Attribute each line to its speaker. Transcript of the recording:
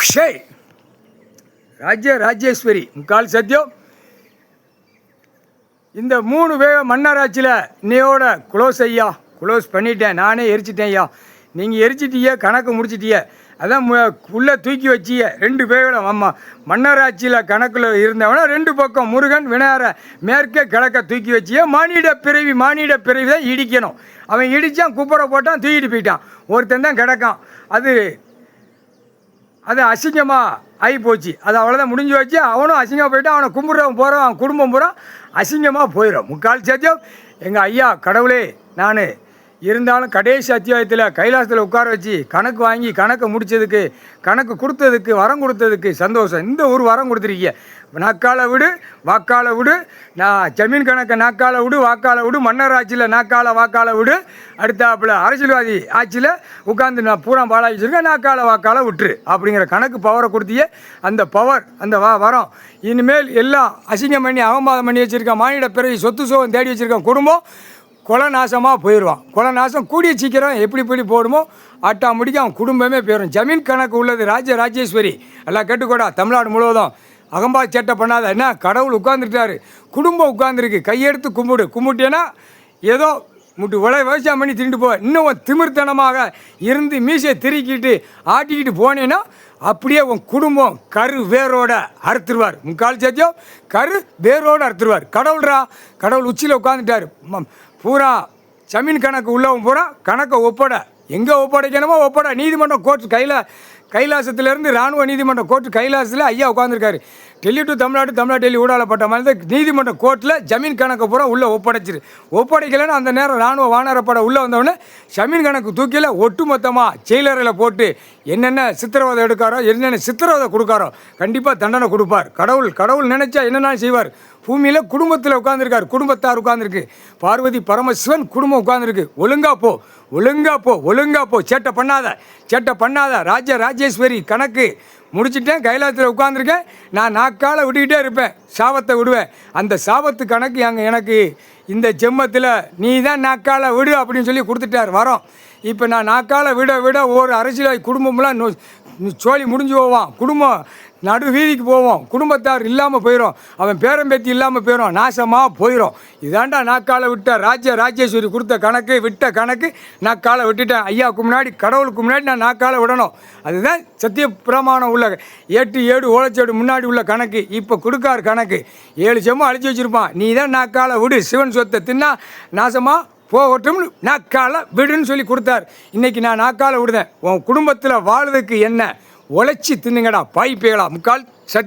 Speaker 1: ஷேய் ராஜேஸ்வரி முக்கால் சத்தியம். இந்த 3 பேர் மன்னராட்சியில் இன்னையோட க்ளோஸ் ஐயா, க்ளோஸ் பண்ணிட்டேன். நானே எரிச்சிட்டேன் ஐயா. நீங்கள் எரிச்சிட்டீங்க, கணக்கு முடிச்சிட்டீங்க. அதான் உள்ளே தூக்கி வச்சிய 2 பேரோட மன்னராட்சியில் கணக்கில் இருந்தவனா 2 பக்கம் முருகன் விநாயகரை மேற்கே கிழக்க தூக்கி வச்சிய. மானிட பிறவி தான் இடிக்கணும். அவன் இடித்தான், குப்பரை போட்டான், தூக்கிட்டு போயிட்டான். ஒருத்தன் தான் கிடக்கான். அது அசிங்கமாக ஆகி போச்சு. அது அவ்வளோதான், முடிஞ்சு வச்சு. அவனும் அசிங்கமாக போயிட்டான். அவனை கும்பிட்றவன் போகிறான், அவன் குடும்பம் பூரா அசிங்கமாக போயிடும். முக்கால் சத்தியம். எங்கள் ஐயா கடவுளே, நான் இருந்தாலும் கடைசி அத்தியாயத்தில் கைலாசத்தில் உட்கார வச்சு கணக்கு வாங்கி கணக்கை முடித்ததுக்கு, கணக்கு கொடுத்ததுக்கு, வரம் கொடுத்ததுக்கு சந்தோஷம். இந்த ஒரு வரம் கொடுத்துருக்கீங்க. நாக்கால விடு, வாக்கால விடு. நான் ஜமீன் கணக்கை நாக்கால விடு, வாக்கால விடு. மன்னர் ஆட்சியில் நாக்கால வாக்கால விடு. அடுத்தாப்பில் அரசியல்வாதி ஆட்சியில் உட்காந்து நான் பூரா பாலாகி வச்சுருக்கேன், நாக்கால வாக்கால விட்டுரு அப்படிங்கிற கணக்கு பவரை கொடுத்தியே. அந்த பவர், அந்த வரம் இனிமேல் எல்லாம் அசிங்கம் பண்ணி அவமாதம் பண்ணி வச்சுருக்கேன். மானிட பிறகு சொத்து சோகம் தேடி வச்சுருக்கேன். குடும்பம் கொலை நாசமாக போயிடுவான். கொலை நாசம் கூடிய சீக்கிரம் எப்படி போடுமோ ஆட்டாமுடிக்கு அவன் குடும்பமே போயிடும். ஜமீன் கணக்கு உள்ளது ராஜேஸ்வரி. எல்லாம் கேட்டுக்கூடா. தமிழ்நாடு முழுவதும் அகம்பா சேட்டை பண்ணாத. என்ன, கடவுள் உட்காந்துருக்காரு, குடும்பம் உட்காந்துருக்கு. கையெடுத்து கும்பிட்டேன்னா ஏதோ முட்டு விவசாயம் பண்ணி திண்டு போ. இன்னும் திமிர்த்தனமாக இருந்து மீசையை திருக்கிட்டு ஆட்டிக்கிட்டு போனேன்னா அப்படியே உன் குடும்பம் கரு வேரோட அறுத்துருவார். முக்கால் சத்தியம், கரு வேரோடு அறுத்துருவார். கடவுள் உச்சியில் உட்காந்துட்டார். பூரா ஜமீன் கணக்கு உள்ளவன் பூரா கணக்கை எங்கே ஒப்படைக்கணுமோ ஒப்படை. நீதிமன்றம் கோர்ட்டு கைலாசத்துலேருந்து இராணுவ நீதிமன்றம் கோர்ட்டு கைலாசத்தில் ஐயா உட்காந்துருக்காரு. டெல்லி டு தமிழ்நாடு டெல்லி ஊடாலப்பட்ட மாதிரி நீதிமன்ற கோர்ட்டில் ஜமீன் கணக்கு பூரா உள்ளே ஒப்படைக்கலைன்னு அந்த நேரம் இராணுவ வானரப்பட உள்ளே வந்தவொடனே ஜமீன் கணக்கு தூக்கியில் ஒட்டுமொத்தமாக செயலறையில் போட்டு என்னென்ன சித்திரவதை எடுக்காரோ, என்னென்ன சித்திரவதை கொடுக்காரோ கண்டிப்பாக தண்டனை கொடுப்பார். கடவுள் நினைச்சா என்னென்ன செய்வார். பூமியில் குடும்பத்தில் உட்காந்துருக்கார், குடும்பத்தார் உட்காந்துருக்கு. பார்வதி பரமசிவன் குடும்பம் உட்காந்துருக்கு. ஒழுங்கா போ. சேட்டை பண்ணாத. ராஜேஸ்வரி கணக்கு முடிச்சுட்டேன். கைலாசத்தில் உட்காந்துருக்கேன். நான் நாக்கால விட்டுக்கிட்டே இருப்பேன், சாபத்தை விடுவேன். அந்த சாபத்து கணக்கு எனக்கு இந்த ஜென்மத்தில் நீ தான் நாக்கால விடு அப்படின்னு சொல்லி கொடுத்துட்டார் வரோம். இப்போ நான் நாக்கால விட ஒரு அரசியல் குடும்பம்லாம் சோழி முடிஞ்சு போவான். குடும்பம் நடு வீதிக்கு போவோம். குடும்பத்தார் இல்லாமல் போயிடும். அவன் பேரம்பேத்தி இல்லாமல் போயிடும், நாசமாக போயிடும். இதாண்டா நாக்கால விட்ட ராஜேஸ்வரி கொடுத்த கணக்கு, விட்ட கணக்கு நாக்கால விட்டுட்டேன். ஐயாவுக்கு முன்னாடி, கடவுளுக்கு முன்னாடி நான் நாக்கால விடணும். அதுதான் சத்திய பிரமாணம் உள்ள 8 ஓலைச்சேடு முன்னாடி உள்ள கணக்கு. இப்போ கொடுக்காரு கணக்கு. 7 செம்ம அழிச்சு வச்சுருப்பான். நீ தான் நாக்கால விடு, சிவன் சொத்தை தின்னா நாசமாக போகட்டும்னு நாக்கால விடுன்னு சொல்லி கொடுத்தார். இன்றைக்கி நான் நாக்கால விடுதேன். உன் குடும்பத்தில் வாழ்றதுக்கு என்ன உழைச்சி தின்னுங்கடா பாய்ப்பேகளா. முக்கால் சத்தியம்.